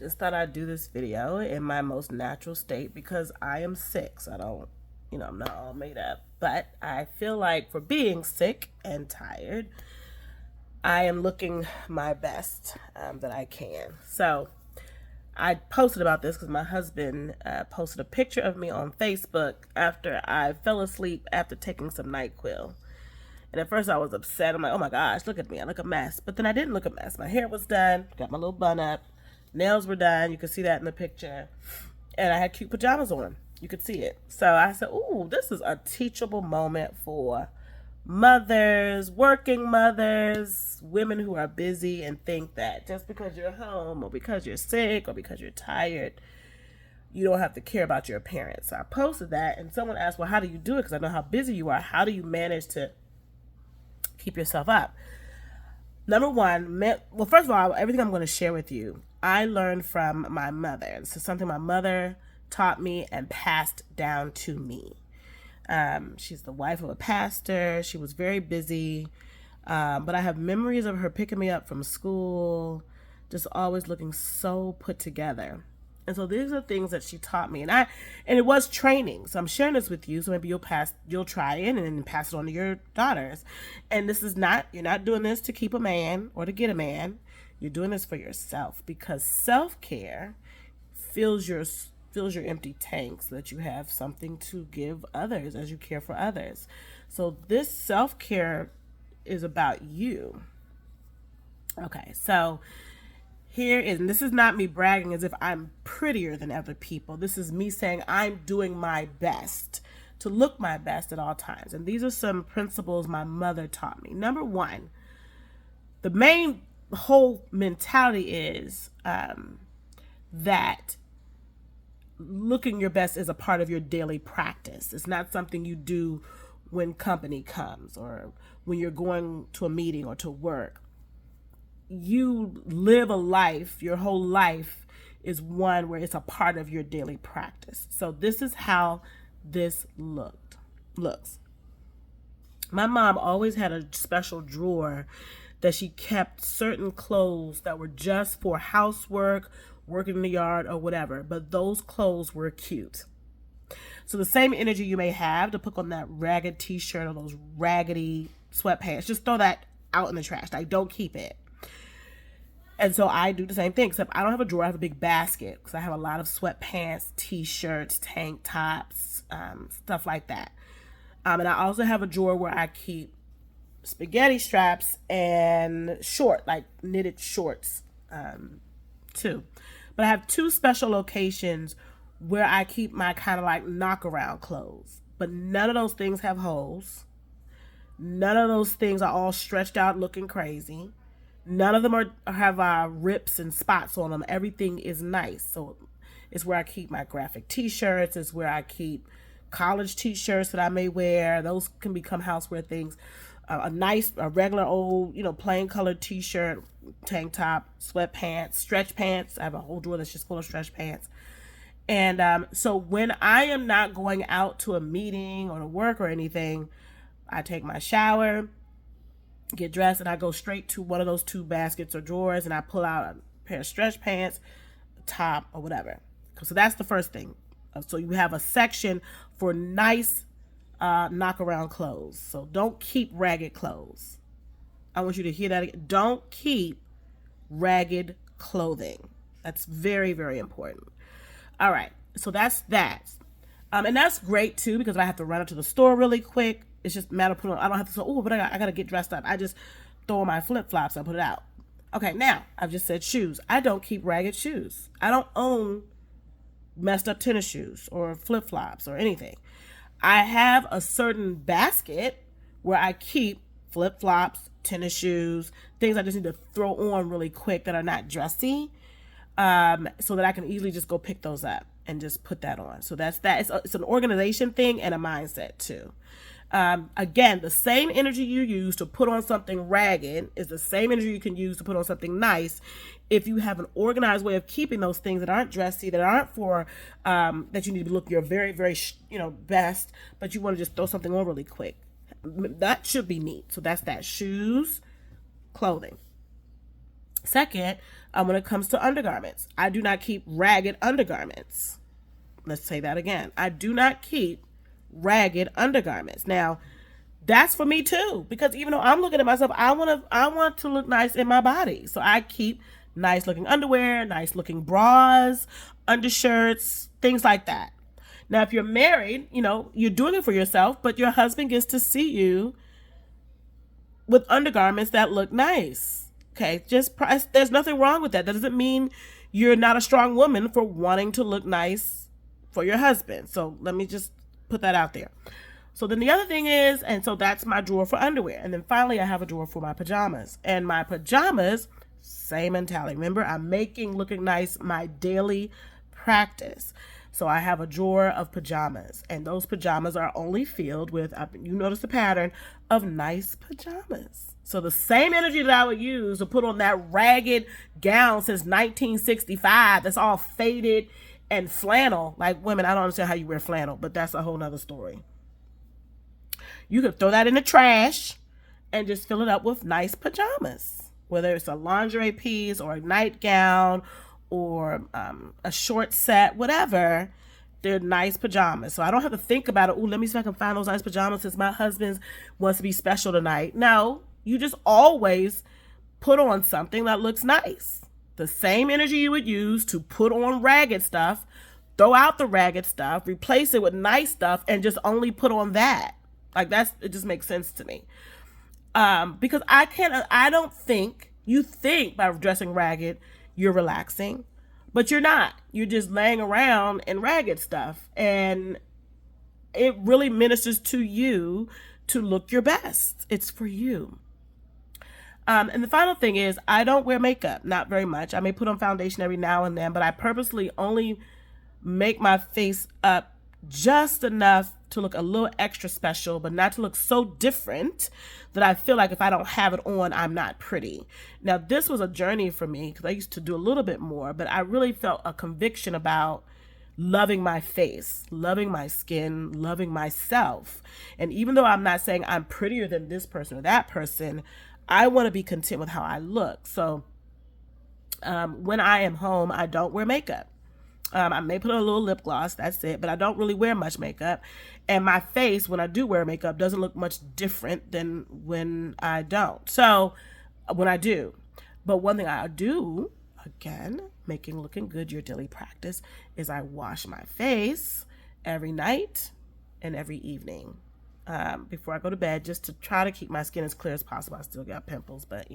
just thought I'd do this video in my most natural state because I am sick. So I don't, I'm not all made up. But I feel like for being sick and tired, I am looking my best that I can. So I posted about this because my husband posted a picture of me on Facebook after I fell asleep after taking some NyQuil. And at first I was upset. I'm like, oh my gosh, look at me. I look a mess. But then I didn't look a mess. My hair was done. Got my little bun up. Nails were done. You can see that in the picture. And I had cute pajamas on. You could see it. So I said, ooh, this is a teachable moment for mothers, working mothers, women who are busy and think that just because you're home or because you're sick or because you're tired, you don't have to care about your appearance. So I posted that and someone asked, well, how do you do it? Because I know how busy you are. How do you manage to keep yourself up? Number one, well, first of all, everything I'm going to share with you, I learned from my mother. This is something my mother taught me and passed down to me. She's the wife of a pastor. She was very busy. But I have memories of her picking me up from school, just always looking so put together. And so these are things that she taught me, and it was training. So I'm sharing this with you. So maybe you'll try it and then pass it on to your daughters. And you're not doing this to keep a man or to get a man. You're doing this for yourself because self-care fills your empty tank so that you have something to give others as you care for others. So this self-care is about you. Okay, so and this is not me bragging as if I'm prettier than other people. This is me saying I'm doing my best to look my best at all times. And these are some principles my mother taught me. Number one, the main whole mentality is that looking your best is a part of your daily practice. It's not something you do when company comes or when you're going to a meeting or to work. You live a life, your whole life is one where it's a part of your daily practice. So this is how this looks. My mom always had a special drawer that she kept certain clothes that were just for housework, working in the yard or whatever, but those clothes were cute. So the same energy you may have to put on that ragged t-shirt or those raggedy sweatpants, just throw that out in the trash. Like, don't keep it. And so I do the same thing, except I don't have a drawer. I have a big basket because I have a lot of sweatpants, t-shirts, tank tops, stuff like that. And I also have a drawer where I keep spaghetti straps and knitted shorts too. But I have two special locations where I keep my kind of like knock-around clothes. But none of those things have holes. None of those things are all stretched out looking crazy. None of them have rips and spots on them. Everything is nice. So it's where I keep my graphic t-shirts. It's where I keep college t-shirts that I may wear. Those can become housewear things. A regular old, plain colored t-shirt, tank top, sweatpants, stretch pants. I have a whole drawer that's just full of stretch pants. And so when I am not going out to a meeting or to work or anything, I take my shower, get dressed, and I go straight to one of those two baskets or drawers, and I pull out a pair of stretch pants, a top, or whatever. So that's the first thing. So you have a section for nice knock-around clothes. So don't keep ragged clothes. I want you to hear that again. Don't keep ragged clothing. That's very, very important. All right. So that's that. And that's great, too, because if I have to run up to the store really quick, it's just a matter of putting on. I don't have to say, but I got to get dressed up. I just throw on my flip-flops and put it out. Okay, now, I've just said shoes. I don't keep ragged shoes. I don't own messed up tennis shoes or flip-flops or anything. I have a certain basket where I keep flip-flops, tennis shoes, things I just need to throw on really quick that are not dressy, so that I can easily just go pick those up and just put that on. So that's that. It's an organization thing and a mindset too. Again, the same energy you use to put on something ragged is the same energy you can use to put on something nice if you have an organized way of keeping those things that aren't dressy, that aren't for, that you need to look your very, very, best, but you want to just throw something on really quick. That should be neat. So that's that. Shoes, clothing. Second, When it comes to undergarments, I do not keep ragged undergarments. Let's say that again. I do not keep ragged undergarments. Now, that's for me too, because even though I'm looking at myself, I want to look nice in my body. So I keep nice looking underwear, nice looking bras, undershirts, things like that. Now, if you're married, you're doing it for yourself, but your husband gets to see you with undergarments that look nice. Okay, there's nothing wrong with that. That doesn't mean you're not a strong woman for wanting to look nice for your husband. So let me just put that out there. So then the other thing is, and so that's my drawer for underwear. And then finally I have a drawer for my pajamas. And my pajamas, same mentality. Remember, I'm making looking nice my daily practice. So I have a drawer of pajamas, and those pajamas are only filled with, you notice the pattern, of nice pajamas. So the same energy that I would use to put on that ragged gown since 1965 that's all faded and flannel, like women, I don't understand how you wear flannel, but that's a whole nother story. You could throw that in the trash and just fill it up with nice pajamas, whether it's a lingerie piece or a nightgown or a short set, whatever. They're nice pajamas. So I don't have to think about it. Oh, let me see if I can find those nice pajamas since my husband wants to be special tonight. No, you just always put on something that looks nice. The same energy you would use to put on ragged stuff, throw out the ragged stuff, replace it with nice stuff, and just only put on that. Like it just makes sense to me. Because I don't think, you think by dressing ragged, you're relaxing, but you're not. You're just laying around in ragged stuff. And it really ministers to you to look your best. It's for you. And the final thing is, I don't wear makeup, not very much. I may put on foundation every now and then, but I purposely only make my face up just enough to look a little extra special, but not to look so different that I feel like if I don't have it on, I'm not pretty. Now, this was a journey for me because I used to do a little bit more, but I really felt a conviction about loving my face, loving my skin, loving myself. And even though I'm not saying I'm prettier than this person or that person, I want to be content with how I look. So when I am home, I don't wear makeup. I may put on a little lip gloss, that's it, but I don't really wear much makeup. And my face, when I do wear makeup, doesn't look much different than when I don't. So, when I do. But one thing I do, again, looking good your daily practice, is I wash my face every night and every evening before I go to bed, just to try to keep my skin as clear as possible. I still got pimples, but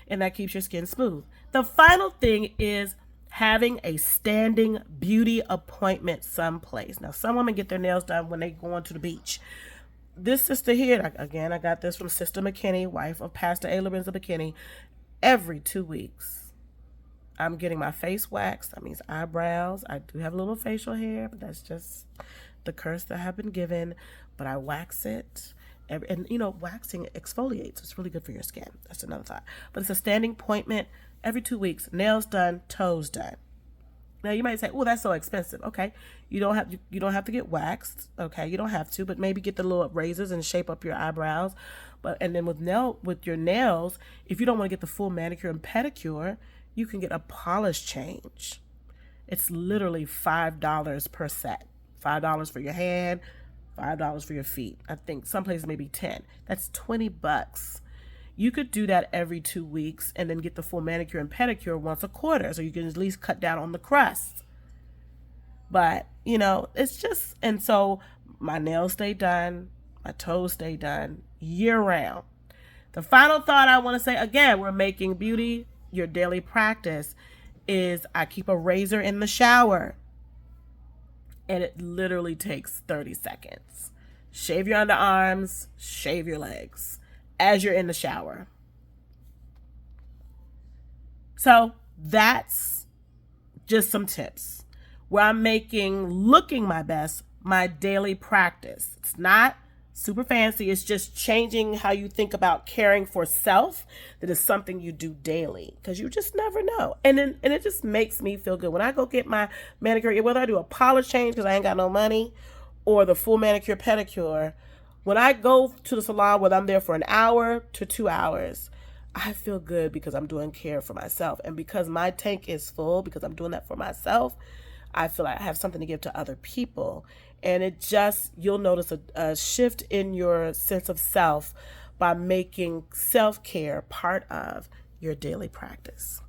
and that keeps your skin smooth. The final thing is having a standing beauty appointment someplace. Now, some women get their nails done when they go on to the beach. This sister here, again, I got this from Sister McKinney, wife of Pastor A. Lorenzo McKinney. Every 2 weeks, I'm getting my face waxed. That means eyebrows. I do have a little facial hair, but that's just the curse that I have been given. But I wax it. And waxing exfoliates. It's really good for your skin. That's another thought. But it's a standing appointment every 2 weeks. Nails done, toes done. Now you might say, "Oh, that's so expensive." Okay, you don't have to get waxed. Okay, you don't have to, but maybe get the little razors and shape up your eyebrows. And then with your nails, if you don't want to get the full manicure and pedicure, you can get a polish change. It's literally $5 per set. $5 for your hand, $5 for your feet. I think some places maybe 10. That's $20. You could do that every 2 weeks and then get the full manicure and pedicure once a quarter, so you can at least cut down on the crust. But it's just, and so my nails stay done, my toes stay done year round. The final thought I want to say, again, we're making beauty your daily practice, is I keep a razor in the shower. And it literally takes 30 seconds. Shave your underarms, shave your legs as you're in the shower. So that's just some tips where I'm making looking my best my daily practice. It's not super fancy. It's just changing how you think about caring for self. That is something you do daily, because you just never know. And it just makes me feel good when I go get my manicure, whether I do a polish change because I ain't got no money, or the full manicure pedicure. When I go to the salon, whether I'm there for an hour to 2 hours, I feel good because I'm doing care for myself. And because my tank is full, because I'm doing that for myself, I feel like I have something to give to other people. And it just, you'll notice a shift in your sense of self by making self care part of your daily practice.